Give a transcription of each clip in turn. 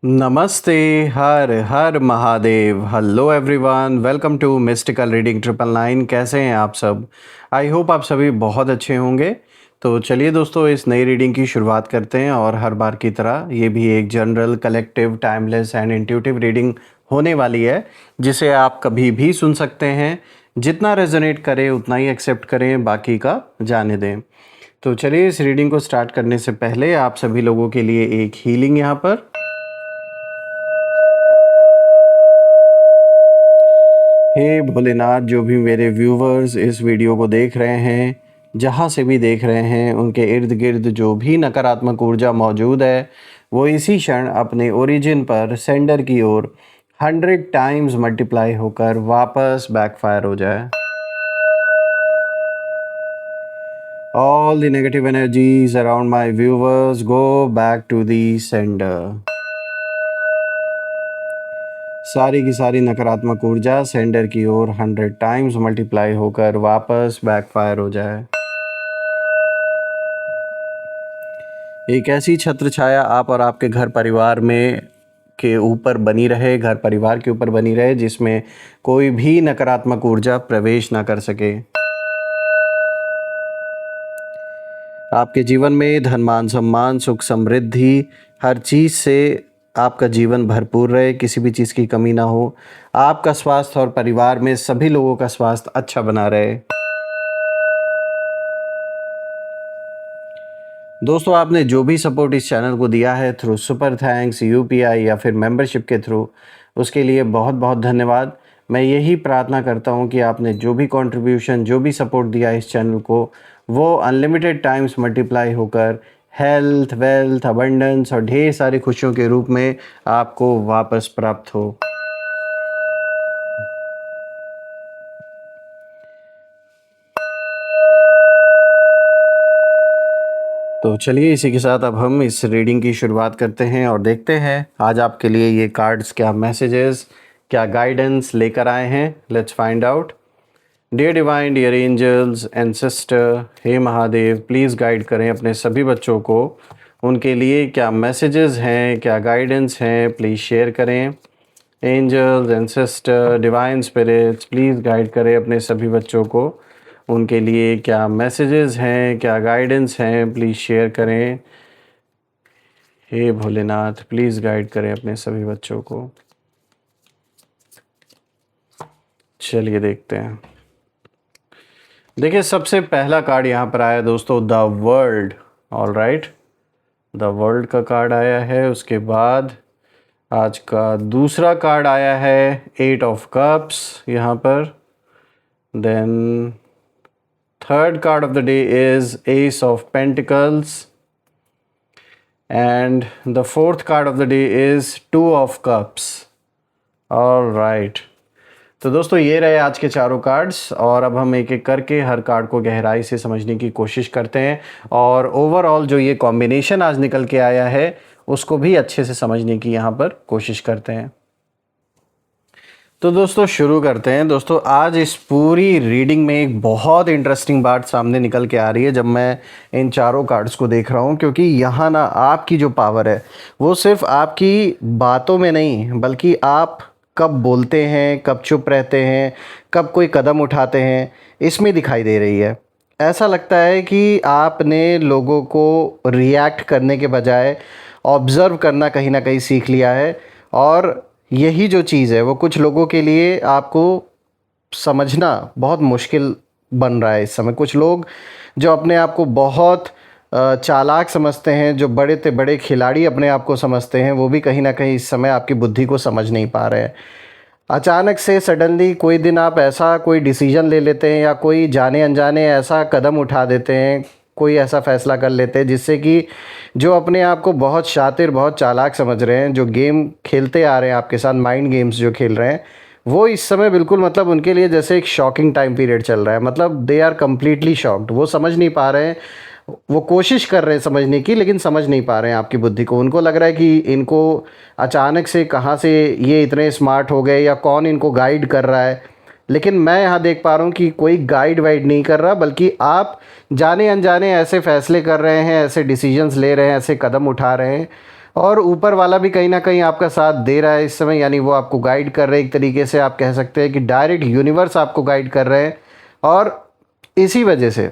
नमस्ते। हर हर Mahadev. Hello everyone, welcome to mystical reading 999। कैसे हैं आप सब? आई होप आप सभी बहुत अच्छे होंगे। तो चलिए दोस्तों, इस नई रीडिंग की शुरुआत करते हैं। और हर बार की तरह ये भी एक general, collective, timeless and intuitive reading होने वाली है, जिसे आप कभी भी सुन सकते हैं। जितना रेजोनेट करे उतना ही एक्सेप्ट करें, बाकी का जाने दें। तो चलिए, इस रीडिंग को स्टार्ट करने से पहले आप सभी लोगों के लिए एक हीलिंग यहाँ पर। हे भोलेनाथ, जो भी मेरे व्यूवर्स इस वीडियो को देख रहे हैं, जहाँ से भी देख रहे हैं, उनके इर्द गिर्द जो भी नकारात्मक ऊर्जा मौजूद है, वो इसी क्षण अपने ओरिजिन पर सेंडर की ओर 100 टाइम्स मल्टीप्लाई होकर वापस बैकफायर हो जाए। All the negative energies around my viewers go back to the sender. सारी की सारी नकारात्मक ऊर्जा सेंडर की ओर 100 टाइम्स मल्टीप्लाई होकर वापस बैकफायर हो जाए। एक ऐसी छत्र छाया आप और आपके घर परिवार में के ऊपर बनी रहे, घर परिवार के ऊपर बनी रहे, जिसमें कोई भी नकारात्मक ऊर्जा प्रवेश ना कर सके। आपके जीवन में धन, मान, सम्मान, सुख, समृद्धि, हर चीज़ से आपका जीवन भरपूर रहे, किसी भी चीज़ की कमी ना हो। आपका स्वास्थ्य और परिवार में सभी लोगों का स्वास्थ्य अच्छा बना रहे। दोस्तों, आपने जो भी सपोर्ट इस चैनल को दिया है थ्रू सुपर थैंक्स, यूपीआई या फिर मेंबरशिप के थ्रू, उसके लिए बहुत बहुत धन्यवाद। मैं यही प्रार्थना करता हूं कि आपने जो भी कंट्रीब्यूशन, जो भी सपोर्ट दिया इस चैनल को, वो अनलिमिटेड टाइम्स मल्टीप्लाई होकर हेल्थ, वेल्थ, अबंडेंस और ढेर सारी खुशियों के रूप में आपको वापस प्राप्त हो। तो चलिए, इसी के साथ अब हम इस रीडिंग की शुरुआत करते हैं और देखते हैं आज आपके लिए ये कार्ड्स क्या मैसेजेस, क्या गाइडेंस लेकर आए हैं। Let's find out. Dear divine, dear angels, ancestor, हे महादेव, प्लीज़ गाइड करें अपने सभी बच्चों को। उनके लिए क्या मैसेजेस हैं, क्या गाइडेंस हैं, प्लीज़ शेयर करें। Angels, ancestor, divine spirits, please guide करें अपने सभी बच्चों को। उनके लिए क्या मैसेजेस हैं, क्या गाइडेंस हैं, प्लीज़ शेयर करें। हे भोलेनाथ, प्लीज़ गाइड करें अपने सभी बच्चों को। चलिए देखते हैं। देखिए, सबसे पहला कार्ड यहाँ पर आया दोस्तों, the world. All right, the world का कार्ड आया है। उसके बाद आज का दूसरा कार्ड आया है, 8 ऑफ कप्स यहाँ पर। Then third card of the day is Ace of Pentacles, and the fourth card of the day is Two of Cups. All right, तो दोस्तों ये रहे आज के चारों कार्ड्स, और अब हम एक एक करके हर कार्ड को गहराई से समझने की कोशिश करते हैं, और ओवरऑल जो ये कॉम्बिनेशन आज निकल के आया है उसको भी अच्छे से समझने की यहाँ पर कोशिश करते हैं। तो दोस्तों शुरू करते हैं। दोस्तों, आज इस पूरी रीडिंग में एक बहुत इंटरेस्टिंग बात सामने निकल के आ रही है जब मैं इन चारों कार्ड्स को देख रहा हूँ, क्योंकि यहाँ ना आपकी जो पावर है वो सिर्फ आपकी बातों में नहीं, बल्कि आप कब बोलते हैं, कब चुप रहते हैं, कब कोई कदम उठाते हैं, इसमें दिखाई दे रही है। ऐसा लगता है कि आपने लोगों को रिएक्ट करने के बजाय ऑब्ज़र्व करना कहीं ना कहीं सीख लिया है, और यही जो चीज़ है वो कुछ लोगों के लिए आपको समझना बहुत मुश्किल बन रहा है इस समय। कुछ लोग जो अपने आप को बहुत चालाक समझते हैं, जो बड़े से बड़े खिलाड़ी अपने आप को समझते हैं, वो भी कहीं ना कहीं इस समय आपकी बुद्धि को समझ नहीं पा रहे हैं। अचानक से सडनली कोई दिन आप ऐसा कोई डिसीजन ले लेते हैं, या कोई जाने अनजाने ऐसा कदम उठा देते हैं, कोई ऐसा फ़ैसला कर लेते हैं जिससे कि जो अपने आप को बहुत शातिर, बहुत चालाक समझ रहे हैं, जो गेम खेलते आ रहे हैं आपके साथ, माइंड गेम्स जो खेल रहे हैं, वो इस समय बिल्कुल मतलब उनके लिए जैसे एक शॉकिंग टाइम पीरियड चल रहा है। मतलब दे आर कम्प्लीटली शॉक्ड। वो समझ नहीं पा रहे हैं, वो कोशिश कर रहे हैं समझने की, लेकिन समझ नहीं पा रहे हैं आपकी बुद्धि को। उनको लग रहा है कि इनको अचानक से कहाँ से ये इतने स्मार्ट हो गए, या कौन इनको गाइड कर रहा है। लेकिन मैं यहाँ देख पा रहा हूँ कि कोई गाइड वाइड नहीं कर रहा, बल्कि आप जाने अनजाने ऐसे फ़ैसले कर रहे हैं, ऐसे डिसीजंस ले रहे हैं, ऐसे कदम उठा रहे हैं और ऊपर वाला भी कहीं ना कहीं आपका साथ दे रहा है इस समय, यानी वो आपको गाइड कर रहे हैं। एक तरीके से आप कह सकते हैं कि डायरेक्ट यूनिवर्स आपको गाइड कर रहे हैं। और इसी वजह से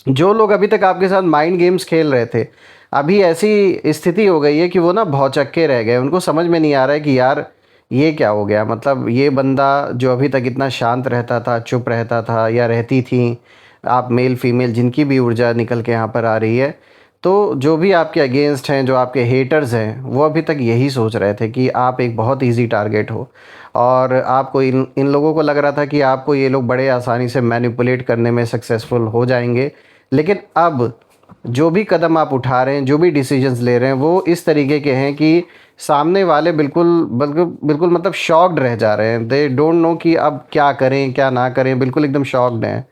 जो लोग अभी तक आपके साथ माइंड गेम्स खेल रहे थे, अभी ऐसी स्थिति हो गई है कि वो ना भौचक्के रह गए। उनको समझ में नहीं आ रहा है कि यार ये क्या हो गया। मतलब ये बंदा जो अभी तक इतना शांत रहता था, चुप रहता था या रहती थी, आप मेल फीमेल जिनकी भी ऊर्जा निकल के यहाँ पर आ रही है, तो जो भी आपके अगेंस्ट हैं, जो आपके हेटर्स हैं, वो अभी तक यही सोच रहे थे कि आप एक बहुत इजी टारगेट हो। और आपको इन लोगों को लग रहा था कि आपको ये लोग बड़े आसानी से मैनिपुलेट करने में सक्सेसफुल हो जाएंगे। लेकिन अब जो भी कदम आप उठा रहे हैं, जो भी डिसीजंस ले रहे हैं, वो इस तरीके के हैं कि सामने वाले बिल्कुल बिल्कुल बिल्कुल मतलब शॉक्ड रह जा रहे हैं। दे डोंट नो कि अब क्या करें क्या ना करें, बिल्कुल एकदम शॉक्ड हैं।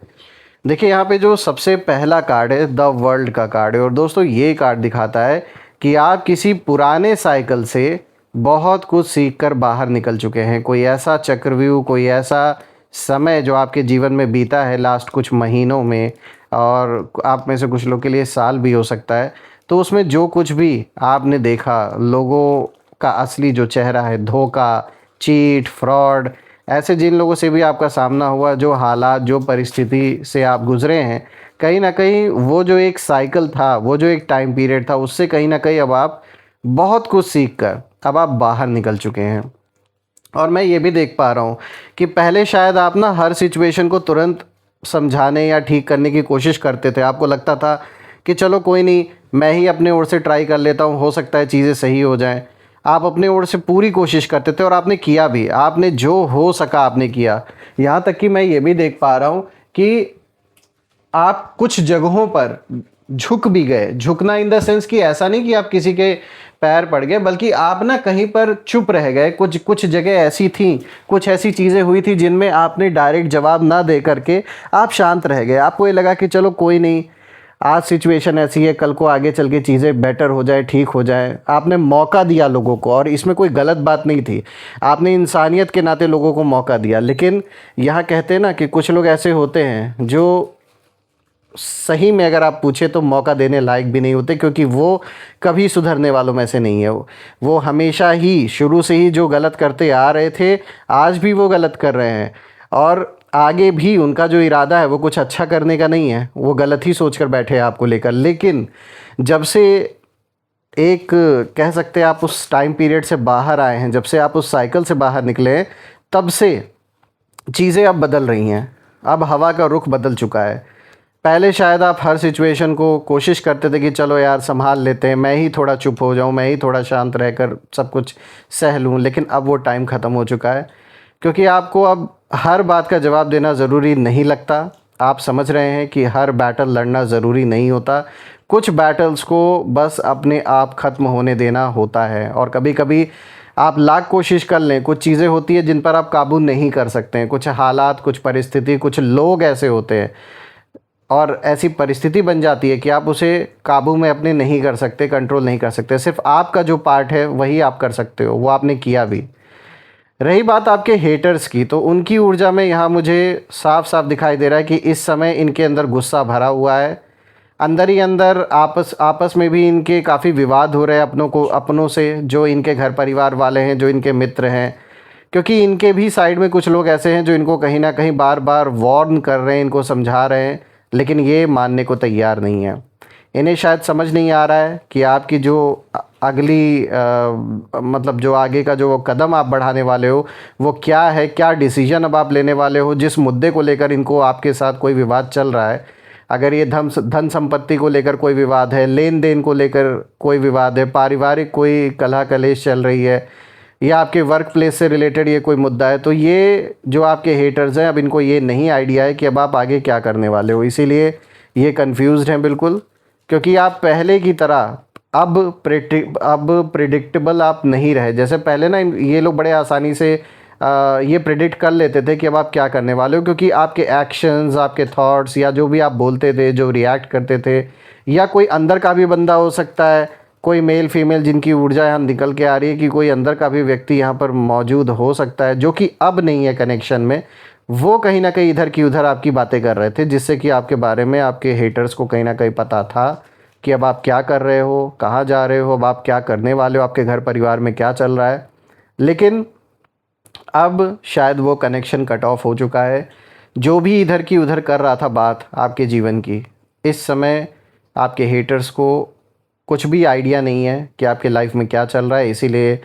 देखिए यहाँ पे जो सबसे पहला कार्ड है, द वर्ल्ड का कार्ड है। और दोस्तों ये कार्ड दिखाता है कि आप किसी पुराने साइकिल से बहुत कुछ सीख कर बाहर निकल चुके हैं। कोई ऐसा चक्रव्यूह, कोई ऐसा समय जो आपके जीवन में बीता है लास्ट कुछ महीनों में, और आप में से कुछ लोग के लिए साल भी हो सकता है, तो उसमें जो कुछ भी आपने देखा, लोगों का असली जो चेहरा है, धोखा, चीट, फ्रॉड, ऐसे जिन लोगों से भी आपका सामना हुआ, जो हालात, जो परिस्थिति से आप गुजरे हैं, कहीं ना कहीं वो जो एक साइकिल था, वो जो एक टाइम पीरियड था, उससे कहीं ना कहीं अब आप बहुत कुछ सीख कर अब आप बाहर निकल चुके हैं। और मैं ये भी देख पा रहा हूँ कि पहले शायद आप ना हर सिचुएशन को तुरंत समझाने या ठीक करने की कोशिश करते थे। आपको लगता था कि चलो कोई नहीं, मैं ही अपने ओर से ट्राई कर लेता हूँ, हो सकता है चीज़ें सही हो जाएं। आप अपने ओर से पूरी कोशिश करते थे और आपने किया भी, आपने जो हो सका आपने किया। यहाँ तक कि मैं ये भी देख पा रहा हूँ कि आप कुछ जगहों पर झुक भी गए। झुकना इन द सेंस कि ऐसा नहीं कि आप किसी के पैर पड़ गए, बल्कि आप ना कहीं पर चुप रह गए। कुछ कुछ जगह ऐसी थी, कुछ ऐसी चीज़ें हुई थी जिनमें आपने डायरेक्ट जवाब ना दे करके आप शांत रह गए। आपको ये लगा कि चलो कोई नहीं, आज सिचुएशन ऐसी है, कल को आगे चल के चीज़ें बेटर हो जाए, ठीक हो जाए। आपने मौका दिया लोगों को, और इसमें कोई गलत बात नहीं थी। आपने इंसानियत के नाते लोगों को मौका दिया। लेकिन यहाँ कहते हैं ना कि कुछ लोग ऐसे होते हैं जो सही में अगर आप पूछे तो मौका देने लायक भी नहीं होते, क्योंकि वो कभी सुधरने वालों में से नहीं है। वो हमेशा ही शुरू से ही जो गलत करते आ रहे थे, आज भी वो गलत कर रहे हैं, और आगे भी उनका जो इरादा है वो कुछ अच्छा करने का नहीं है। वो गलत ही सोच कर बैठे हैं आपको लेकर। लेकिन जब से एक कह सकते हैं आप उस टाइम पीरियड से बाहर आए हैं, जब से आप उस साइकिल से बाहर निकले हैं, तब से चीज़ें अब बदल रही हैं। अब हवा का रुख बदल चुका है। पहले शायद आप हर सिचुएशन को कोशिश करते थे कि चलो यार संभाल लेते हैं, मैं ही थोड़ा चुप हो जाऊं, मैं ही थोड़ा शांत रहकर सब कुछ सह लूं। लेकिन अब वो टाइम ख़त्म हो चुका है, क्योंकि आपको अब हर बात का जवाब देना ज़रूरी नहीं लगता। आप समझ रहे हैं कि हर बैटल लड़ना ज़रूरी नहीं होता। कुछ बैटल्स को बस अपने आप ख़त्म होने देना होता है। और कभी कभी आप लाख कोशिश कर लें, कुछ चीज़ें होती हैं जिन पर आप काबू नहीं कर सकते हैं। कुछ हालात, कुछ परिस्थिति, कुछ लोग ऐसे होते हैं, और ऐसी परिस्थिति बन जाती है कि आप उसे काबू में अपने नहीं कर सकते, कंट्रोल नहीं कर सकते। सिर्फ आपका जो पार्ट है वही आप कर सकते हो, वो आपने किया भी। रही बात आपके हेटर्स की, तो उनकी ऊर्जा में यहाँ मुझे साफ साफ दिखाई दे रहा है कि इस समय इनके अंदर गुस्सा भरा हुआ है। अंदर ही अंदर आपस में भी इनके काफ़ी विवाद हो रहे हैं अपनों से, जो इनके घर परिवार वाले हैं, जो इनके मित्र हैं। क्योंकि इनके भी साइड में कुछ लोग ऐसे हैं जो इनको कहीं ना कहीं बार बार वार्न कर रहे हैं, इनको समझा रहे हैं, लेकिन ये मानने को तैयार नहीं है। इन्हें शायद समझ नहीं आ रहा है कि आपकी जो अगली मतलब जो आगे का जो कदम आप बढ़ाने वाले हो वो क्या है, क्या डिसीजन अब आप लेने वाले हो। जिस मुद्दे को लेकर इनको आपके साथ कोई विवाद चल रहा है, अगर ये धन संपत्ति को लेकर कोई विवाद है, लेन देन को लेकर कोई विवाद है, पारिवारिक कोई कलह कलेश चल रही है, या आपके वर्क प्लेस से रिलेटेड ये कोई मुद्दा है, तो ये जो आपके हेटर्स हैं, अब इनको ये नहीं आइडिया है कि अब आप आगे क्या करने वाले हो। इसीलिए ये कंफ्यूज्ड हैं बिल्कुल, क्योंकि आप पहले की तरह अब प्रिडिक्टेबल आप नहीं रहे। जैसे पहले ना ये लोग बड़े आसानी से ये प्रिडिक्ट कर लेते थे कि अब आप क्या करने वाले हो, क्योंकि आपके एक्शंस, आपके थॉट्स, या जो भी आप बोलते थे, जो रिएक्ट करते थे, या कोई अंदर का भी बंदा हो सकता है, कोई मेल फीमेल जिनकी ऊर्जा यहाँ निकल के आ रही है, कि कोई अंदर का भी व्यक्ति यहाँ पर मौजूद हो सकता है जो कि अब नहीं है कनेक्शन में। वो कहीं ना कहीं इधर की उधर आपकी बातें कर रहे थे, जिससे कि आपके बारे में आपके हेटर्स को कहीं ना कहीं पता था कि अब आप क्या कर रहे हो, कहाँ जा रहे हो, अब आप क्या करने वाले हो, आपके घर परिवार में क्या चल रहा है। लेकिन अब शायद वो कनेक्शन कट ऑफ हो चुका है। जो भी इधर की उधर कर रहा था बात आपके जीवन की, इस समय आपके हेटर्स को कुछ भी आइडिया नहीं है कि आपके लाइफ में क्या चल रहा है। इसीलिए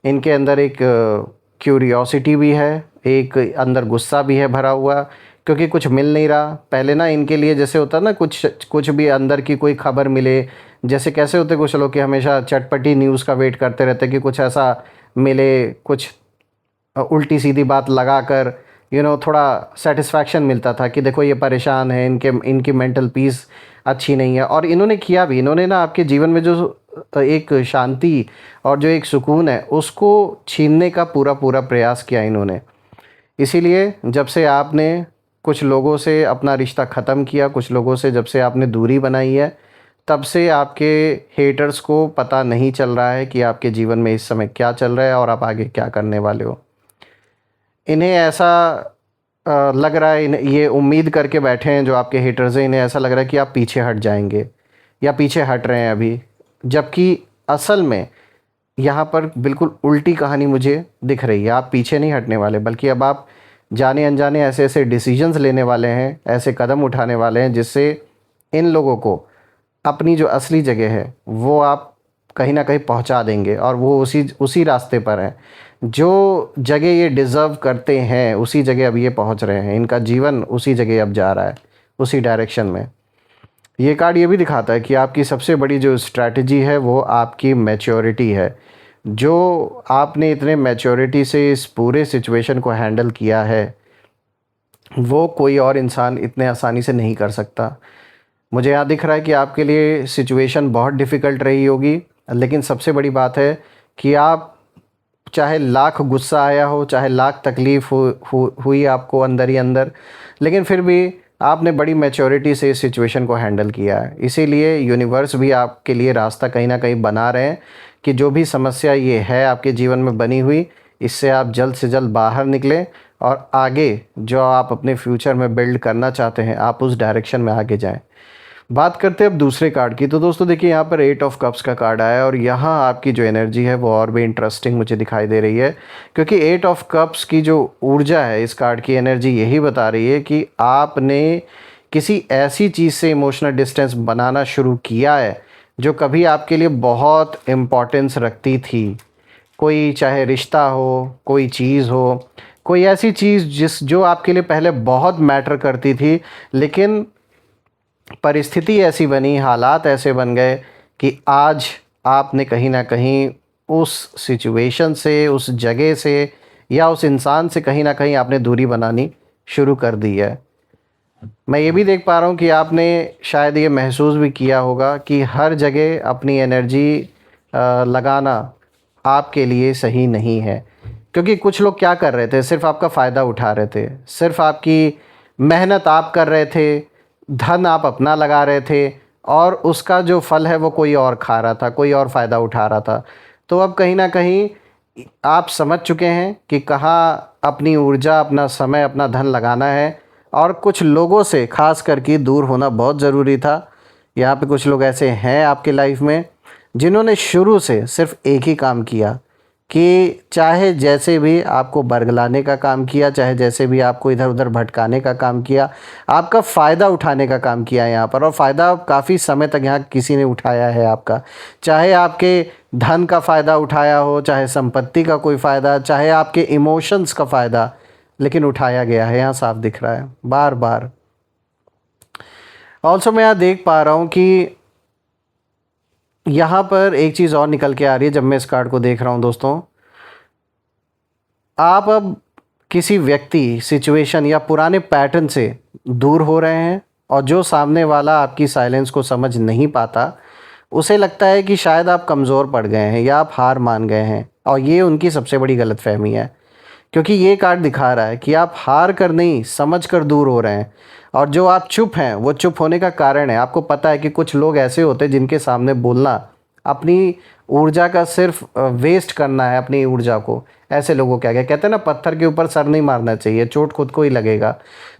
इनके अंदर एक क्यूरियोसिटी भी है, एक अंदर गुस्सा भी है भरा हुआ, क्योंकि कुछ मिल नहीं रहा। पहले ना इनके लिए जैसे होता ना, कुछ कुछ भी अंदर की कोई खबर मिले, जैसे कैसे होते कुछ लोग कि हमेशा चटपटी न्यूज़ का वेट करते रहते कि कुछ ऐसा मिले, कुछ उल्टी सीधी बात लगाकर थोड़ा सेटिस्फैक्शन मिलता था कि देखो ये परेशान है, इनकी मेंटल पीस अच्छी नहीं है। और इन्होंने किया भी, इन्होंने ना आपके जीवन में जो एक शांति और जो एक सुकून है उसको छीनने का पूरा पूरा प्रयास किया इन्होंने। इसीलिए जब से आपने कुछ लोगों से अपना रिश्ता ख़त्म किया, कुछ लोगों से जब से आपने दूरी बनाई है, तब से आपके हेटर्स को पता नहीं चल रहा है कि आपके जीवन में इस समय क्या चल रहा है और आप आगे क्या करने वाले हो। इन्हें ऐसा लग रहा है, ये उम्मीद करके बैठे हैं जो आपके हेटर्स हैं, इन्हें ऐसा लग रहा है कि आप पीछे हट जाएंगे या पीछे हट रहे हैं अभी, जबकि असल में यहाँ पर बिल्कुल उल्टी कहानी मुझे दिख रही है। आप पीछे नहीं हटने वाले, बल्कि अब आप जाने अनजाने ऐसे ऐसे डिसीजंस लेने वाले हैं, ऐसे कदम उठाने वाले हैं जिससे इन लोगों को अपनी जो असली जगह है वो आप कहीं ना कहीं पहुंचा देंगे, और वो उसी रास्ते पर हैं। जो जगह ये डिज़र्व करते हैं उसी जगह अब ये पहुंच रहे हैं, इनका जीवन उसी जगह अब जा रहा है, उसी डायरेक्शन में। ये कार्ड ये भी दिखाता है कि आपकी सबसे बड़ी जो स्ट्रैटेजी है वो आपकी मैच्योरिटी है। जो आपने इतने मैच्योरिटी से इस पूरे सिचुएशन को हैंडल किया है वो कोई और इंसान इतने आसानी से नहीं कर सकता। मुझे यहाँ दिख रहा है कि आपके लिए सिचुएशन बहुत डिफ़िकल्ट रही होगी, लेकिन सबसे बड़ी बात है कि आप चाहे लाख गुस्सा आया हो, चाहे लाख तकलीफ़ हुई आपको अंदर ही अंदर, लेकिन फिर भी आपने बड़ी मैच्योरिटी से इस सिचुएशन को हैंडल किया है। इसीलिए यूनिवर्स भी आपके लिए रास्ता कहीं ना कहीं बना रहे हैं कि जो भी समस्या ये है आपके जीवन में बनी हुई, इससे आप जल्द से जल्द बाहर निकलें और आगे जो आप अपने फ्यूचर में बिल्ड करना चाहते हैं आप उस डायरेक्शन में आगे जाएं। बात करते हैं अब दूसरे कार्ड की। तो दोस्तों देखिए, यहाँ पर 8 ऑफ कप्स का कार्ड आया है और यहाँ आपकी जो एनर्जी है वो और भी इंटरेस्टिंग मुझे दिखाई दे रही है, क्योंकि 8 ऑफ कप्स की जो ऊर्जा है, इस कार्ड की एनर्जी यही बता रही है कि आपने किसी ऐसी चीज़ से इमोशनल डिस्टेंस बनाना शुरू किया है जो कभी आपके लिए बहुत इम्पोर्टेंस रखती थी। कोई चाहे रिश्ता हो, कोई चीज़ हो, कोई ऐसी चीज़ जो आपके लिए पहले बहुत मैटर करती थी, लेकिन परिस्थिति ऐसी बनी, हालात ऐसे बन गए कि आज आपने कहीं ना कहीं उस सिचुएशन से, उस जगह से या उस इंसान से कहीं ना कहीं आपने दूरी बनानी शुरू कर दी है। मैं ये भी देख पा रहा हूँ कि आपने शायद ये महसूस भी किया होगा कि हर जगह अपनी एनर्जी लगाना आपके लिए सही नहीं है, क्योंकि कुछ लोग क्या कर रहे थे, सिर्फ आपका फ़ायदा उठा रहे थे, सिर्फ आपकी मेहनत आप कर रहे थे, धन आप अपना लगा रहे थे, और उसका जो फल है वो कोई और खा रहा था, कोई और फ़ायदा उठा रहा था। तो अब कहीं ना कहीं आप समझ चुके हैं कि कहाँ अपनी ऊर्जा, अपना समय, अपना धन लगाना है, और कुछ लोगों से ख़ास करके दूर होना बहुत ज़रूरी था। यहाँ पे कुछ लोग ऐसे हैं आपके लाइफ में जिन्होंने शुरू से सिर्फ एक ही काम किया कि चाहे जैसे भी आपको बरगलाने का काम किया, चाहे जैसे भी आपको इधर उधर भटकाने का काम किया, आपका फ़ायदा उठाने का काम किया यहाँ पर। और फ़ायदा काफ़ी समय तक यहाँ किसी ने उठाया है आपका, चाहे आपके धन का फ़ायदा उठाया हो, चाहे संपत्ति का कोई फ़ायदा, चाहे आपके इमोशंस का फ़ायदा, लेकिन उठाया गया है, यहाँ साफ दिख रहा है बार बार। ऑल्सो मैं यहाँ देख पा रहा हूँ कि यहाँ पर एक चीज़ और निकल के आ रही है जब मैं इस कार्ड को देख रहा हूँ दोस्तों। आप अब किसी व्यक्ति, सिचुएशन या पुराने पैटर्न से दूर हो रहे हैं, और जो सामने वाला आपकी साइलेंस को समझ नहीं पाता उसे लगता है कि शायद आप कमज़ोर पड़ गए हैं या आप हार मान गए हैं, और ये उनकी सबसे बड़ी गलतफहमी है। क्योंकि ये कार्ड दिखा रहा है कि आप हार कर नहीं, समझ कर दूर हो रहे हैं, और जो आप चुप हैं वो चुप होने का कारण है। आपको पता है कि कुछ लोग ऐसे होते हैं जिनके सामने बोलना अपनी ऊर्जा का सिर्फ वेस्ट करना है, अपनी ऊर्जा को। ऐसे लोगों क्या कहते हैं ना, पत्थर के ऊपर सर नहीं मारना चाहिए, चोट खुद को ही लगेगा।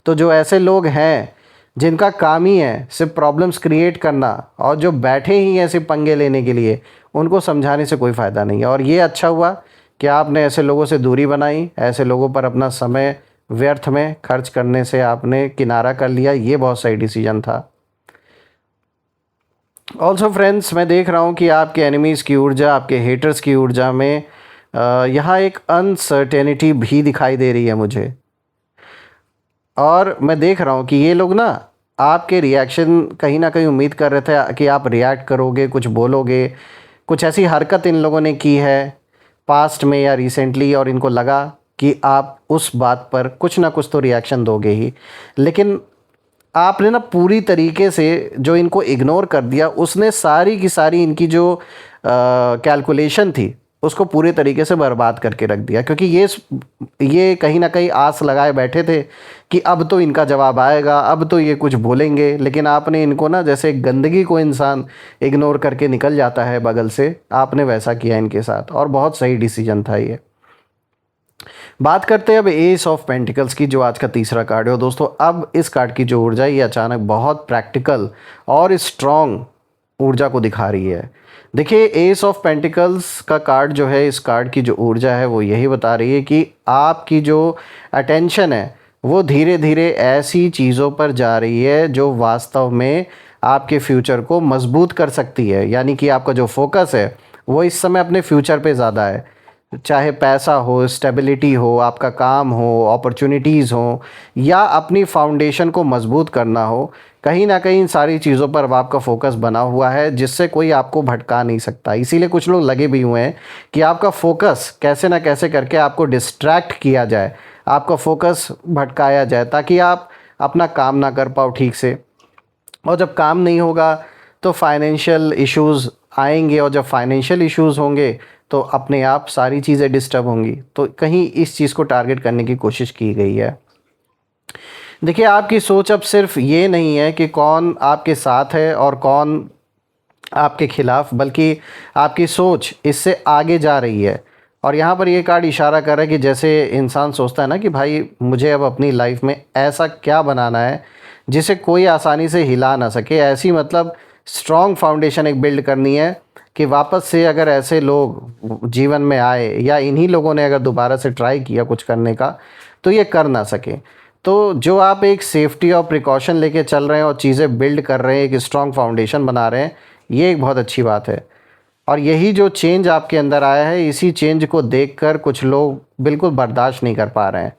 तो जो ऐसे लोग हैं जिनका काम ही है सिर्फ प्रॉब्लम्स क्रिएट करना और जो बैठे ही हैं सिर्फ पंगे लेने के लिए, उनको समझाने से कोई फ़ायदा नहीं है। और ये अच्छा हुआ कि आपने ऐसे लोगों से दूरी बनाई, ऐसे लोगों पर अपना समय व्यर्थ में खर्च करने से आपने किनारा कर लिया, ये बहुत सही डिसीजन था। ऑल्सो फ्रेंड्स, मैं देख रहा हूँ कि आपके एनिमीज़ की ऊर्जा, आपके हेटर्स की ऊर्जा में यहाँ एक अनसर्टेनिटी भी दिखाई दे रही है मुझे। और मैं देख रहा हूँ कि ये लोग ना आपके रिएक्शन कहीं ना कहीं उम्मीद कर रहे थे कि आप रिएक्ट करोगे, कुछ बोलोगे, कुछ ऐसी हरकत इन लोगों ने की है पास्ट में या रिसेंटली, और इनको लगा कि आप उस बात पर कुछ ना कुछ तो रिएक्शन दोगे ही। लेकिन आपने ना पूरी तरीके से जो इनको इग्नोर कर दिया, उसने सारी की सारी इनकी जो कैलकुलेशन थी उसको पूरे तरीके से बर्बाद करके रख दिया। क्योंकि ये कहीं ना कहीं आस लगाए बैठे थे कि अब तो इनका जवाब आएगा, अब तो ये कुछ बोलेंगे। लेकिन आपने इनको ना, जैसे गंदगी को इंसान इग्नोर करके निकल जाता है बगल से, आपने वैसा किया इनके साथ, और बहुत सही डिसीजन था ये। बात करते हैं अब एस ऑफ पेंटिकल्स की, जो आज का तीसरा कार्ड है। दोस्तों, अब इस कार्ड की जो ऊर्जा है ये अचानक बहुत प्रैक्टिकल और स्ट्रॉन्ग ऊर्जा को दिखा रही है। देखिए, एस ऑफ पेंटिकल्स का कार्ड जो है, इस कार्ड की जो ऊर्जा है वो यही बता रही है कि आपकी जो अटेंशन है वो धीरे धीरे ऐसी चीज़ों पर जा रही है जो वास्तव में आपके फ्यूचर को मजबूत कर सकती है। यानी कि आपका जो फोकस है वो इस समय अपने फ्यूचर पे ज़्यादा है, चाहे पैसा हो, स्टेबिलिटी हो, आपका काम हो, अपॉर्चुनिटीज़ हो, या अपनी फाउंडेशन को मजबूत करना हो। कहीं ना कहीं इन सारी चीज़ों पर अब आपका फोकस बना हुआ है, जिससे कोई आपको भटका नहीं सकता। इसीलिए कुछ लोग लगे भी हुए हैं कि आपका फोकस कैसे ना कैसे करके आपको डिस्ट्रैक्ट किया जाए, आपका फोकस भटकाया जाए, ताकि आप अपना काम ना कर पाओ ठीक से। और जब काम नहीं होगा तो फाइनेंशियल इश्यूज़ आएंगे, और जब फाइनेंशियल इश्यूज़ होंगे तो अपने आप सारी चीज़ें डिस्टर्ब होंगी। तो कहीं इस चीज़ को टारगेट करने की कोशिश की गई है। देखिए, आपकी सोच अब सिर्फ ये नहीं है कि कौन आपके साथ है और कौन आपके खिलाफ, बल्कि आपकी सोच इससे आगे जा रही है। और यहाँ पर ये कार्ड इशारा कर रहा है कि जैसे इंसान सोचता है ना कि भाई मुझे अब अपनी लाइफ में ऐसा क्या बनाना है जिसे कोई आसानी से हिला ना सके, ऐसी मतलब स्ट्रॉन्ग फाउंडेशन एक बिल्ड करनी है कि वापस से अगर ऐसे लोग जीवन में आए, या इन्हीं लोगों ने अगर दोबारा से ट्राई किया कुछ करने का, तो ये कर ना सके। तो जो आप एक सेफ्टी और प्रिकॉशन लेके चल रहे हैं और चीज़ें बिल्ड कर रहे हैं, एक स्ट्रॉन्ग फाउंडेशन बना रहे हैं, ये एक बहुत अच्छी बात है। और यही जो चेंज आपके अंदर आया है, इसी चेंज को देखकर कुछ लोग बिल्कुल बर्दाश्त नहीं कर पा रहे हैं।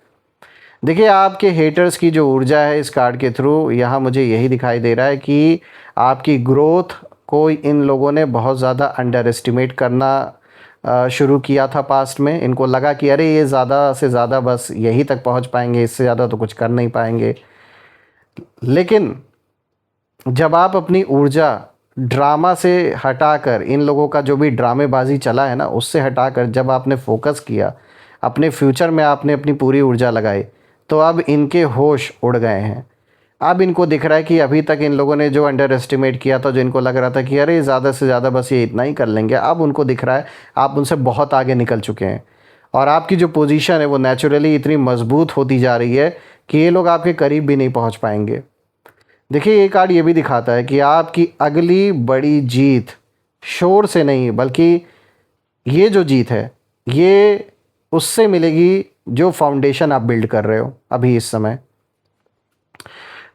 देखिए, आपके हेटर्स की जो ऊर्जा है इस कार्ड के थ्रू, यहाँ मुझे यही दिखाई दे रहा है कि आपकी ग्रोथ को इन लोगों ने बहुत ज़्यादा अंडर एस्टिमेट करना शुरू किया था पास्ट में। इनको लगा कि अरे ये ज़्यादा से ज़्यादा बस यहीं तक पहुँच पाएंगे, इससे ज़्यादा तो कुछ कर नहीं पाएंगे। लेकिन जब आप अपनी ऊर्जा ड्रामा से हटाकर, इन लोगों का जो भी ड्रामेबाजी चला है ना, उससे हटाकर जब आपने फोकस किया अपने फ्यूचर में, आपने अपनी पूरी ऊर्जा लगाई, तो अब इनके होश उड़ गए हैं। अब इनको दिख रहा है कि अभी तक इन लोगों ने जो अंडर एस्टिमेट किया था, जो इनको लग रहा था कि अरे ज़्यादा से ज़्यादा बस ये इतना ही कर लेंगे, अब उनको दिख रहा है आप उनसे बहुत आगे निकल चुके हैं। और आपकी जो पोजीशन है वो नेचुरली इतनी मजबूत होती जा रही है कि ये लोग आपके करीब भी नहीं पहुंच पाएंगे। देखिए, ये कार्ड ये भी दिखाता है कि आपकी अगली बड़ी जीत शोर से नहीं, बल्कि ये जो जीत है ये उससे मिलेगी जो फाउंडेशन आप बिल्ड कर रहे हो अभी इस समय।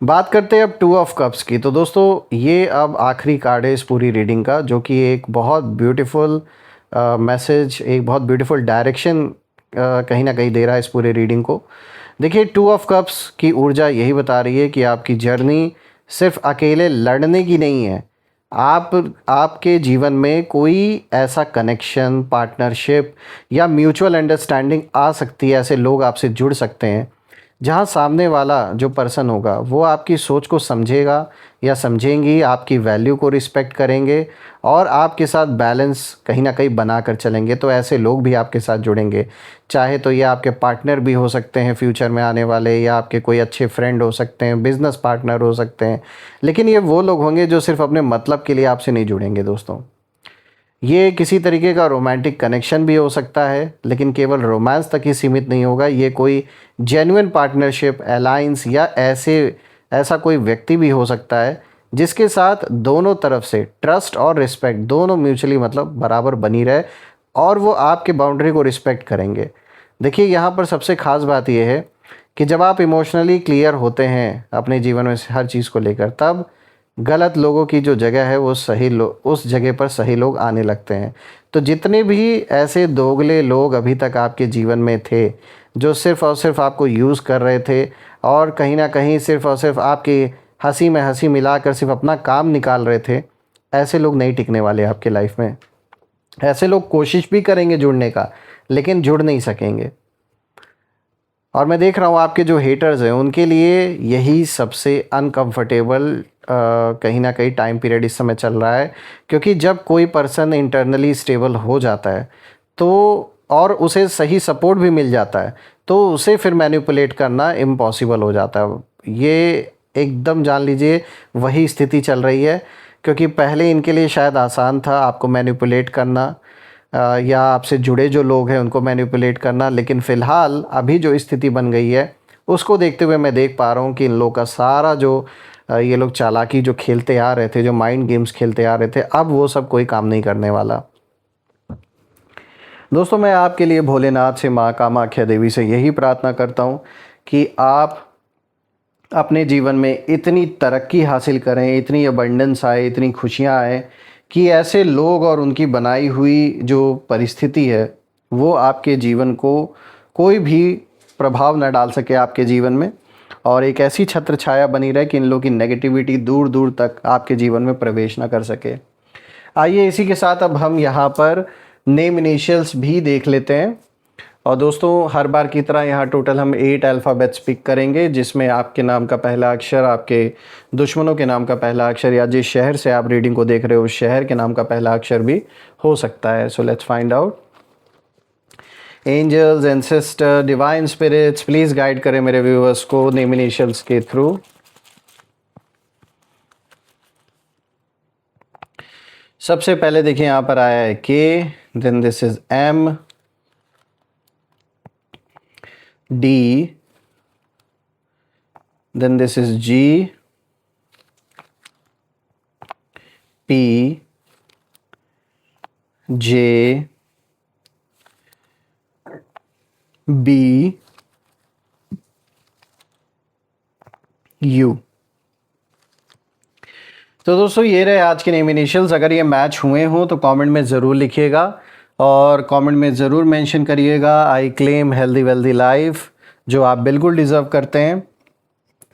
बात करते हैं अब टू ऑफ कप्स की। तो दोस्तों, ये अब आखिरी कार्ड है इस पूरी रीडिंग का, जो कि एक बहुत ब्यूटीफुल मैसेज, एक बहुत ब्यूटीफुल डायरेक्शन कहीं ना कहीं दे रहा है इस पूरे रीडिंग को। देखिए, टू ऑफ कप्स की ऊर्जा यही बता रही है कि आपकी जर्नी सिर्फ अकेले लड़ने की नहीं है। आपके जीवन में कोई ऐसा कनेक्शन, पार्टनरशिप या म्यूचुअल अंडरस्टैंडिंग आ सकती है, ऐसे लोग आपसे जुड़ सकते हैं जहाँ सामने वाला जो पर्सन होगा वो आपकी सोच को समझेगा या समझेंगी, आपकी वैल्यू को रिस्पेक्ट करेंगे और आपके साथ बैलेंस कहीं ना कहीं बना कर चलेंगे। तो ऐसे लोग भी आपके साथ जुड़ेंगे, चाहे तो ये आपके पार्टनर भी हो सकते हैं फ्यूचर में आने वाले, या आपके कोई अच्छे फ्रेंड हो सकते हैं, बिज़नेस पार्टनर हो सकते हैं। लेकिन ये वो लोग होंगे जो सिर्फ अपने मतलब के लिए आपसे नहीं जुड़ेंगे दोस्तों। ये किसी तरीके का रोमांटिक कनेक्शन भी हो सकता है, लेकिन केवल रोमांस तक ही सीमित नहीं होगा। ये कोई जेन्युइन पार्टनरशिप, अलायंस या ऐसे ऐसा कोई व्यक्ति भी हो सकता है जिसके साथ दोनों तरफ से ट्रस्ट और रिस्पेक्ट दोनों म्यूचुअली मतलब बराबर बनी रहे और वो आपके बाउंड्री को रिस्पेक्ट करेंगे। देखिए यहाँ पर सबसे ख़ास बात यह है कि जब आप इमोशनली क्लियर होते हैं अपने जीवन में हर चीज़ को लेकर, तब गलत लोगों की जो जगह है वो उस जगह पर सही लोग आने लगते हैं। तो जितने भी ऐसे दोगले लोग अभी तक आपके जीवन में थे जो सिर्फ़ और सिर्फ आपको यूज़ कर रहे थे और कहीं ना कहीं सिर्फ़ और सिर्फ आपकी हंसी में हंसी मिलाकर सिर्फ अपना काम निकाल रहे थे, ऐसे लोग नहीं टिकने वाले आपके लाइफ में। ऐसे लोग कोशिश भी करेंगे जुड़ने का, लेकिन जुड़ नहीं सकेंगे। और मैं देख रहा हूँ आपके जो हेटर्स हैं उनके लिए यही सबसे अनकंफर्टेबल कहीं ना कहीं टाइम पीरियड इस समय चल रहा है, क्योंकि जब कोई पर्सन इंटरनली स्टेबल हो जाता है तो और उसे सही सपोर्ट भी मिल जाता है तो उसे फिर मैनिपुलेट करना इम्पॉसिबल हो जाता है। ये एकदम जान लीजिए वही स्थिति चल रही है, क्योंकि पहले इनके लिए शायद आसान था आपको मैनिपुलेट करना या आपसे जुड़े जो लोग हैं उनको मैनिपुलेट करना, लेकिन फ़िलहाल अभी जो स्थिति बन गई है उसको देखते हुए मैं देख पा रहा हूँ कि इन लोगों का सारा जो ये लोग चालाकी जो खेलते आ रहे थे, जो माइंड गेम्स खेलते आ रहे थे, अब वो सब कोई काम नहीं करने वाला। दोस्तों मैं आपके लिए भोलेनाथ से, माँ कामाख्या देवी से यही प्रार्थना करता हूँ कि आप अपने जीवन में इतनी तरक्की हासिल करें, इतनी अबंडेंस आए, इतनी खुशियाँ आए कि ऐसे लोग और उनकी बनाई हुई जो परिस्थिति है वो आपके जीवन को कोई भी प्रभाव न डाल सके आपके जीवन में, और एक ऐसी छत्र छाया बनी रहे कि इन लोगों की नेगेटिविटी दूर दूर तक आपके जीवन में प्रवेश ना कर सके। आइए इसी के साथ अब हम यहाँ पर नेम इनिशियल्स भी देख लेते हैं। और दोस्तों हर बार की तरह यहाँ टोटल हम 8 अल्फ़ाबेट्स पिक करेंगे, जिसमें आपके नाम का पहला अक्षर, आपके दुश्मनों के नाम का पहला अक्षर, या जिस शहर से आप रीडिंग को देख रहे हो उस शहर के नाम का पहला अक्षर भी हो सकता है। So let's find out. Angels, ancestor, divine spirits, please guide करें मेरे व्यूअर्स को नेम इनिशियल्स के थ्रू। सबसे पहले देखिए यहाँ पर आया है के, then this is M, D, then this is G, P, J, B, U। तो दोस्तों ये रहे आज के नेम इनिशियल्स। अगर ये मैच हुए हों तो कमेंट में ज़रूर लिखिएगा और कमेंट में ज़रूर मेंशन करिएगा I claim healthy wealthy life, जो आप बिल्कुल डिज़र्व करते हैं।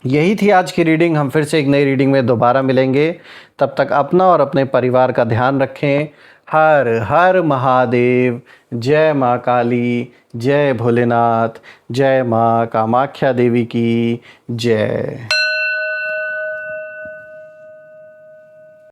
यही थी आज की रीडिंग। हम फिर से एक नई रीडिंग में दोबारा मिलेंगे। तब तक अपना और अपने परिवार का ध्यान रखें। हर हर महादेव। जय माँ काली, जय भोलेनाथ, जय माँ कामाख्या देवी की जय।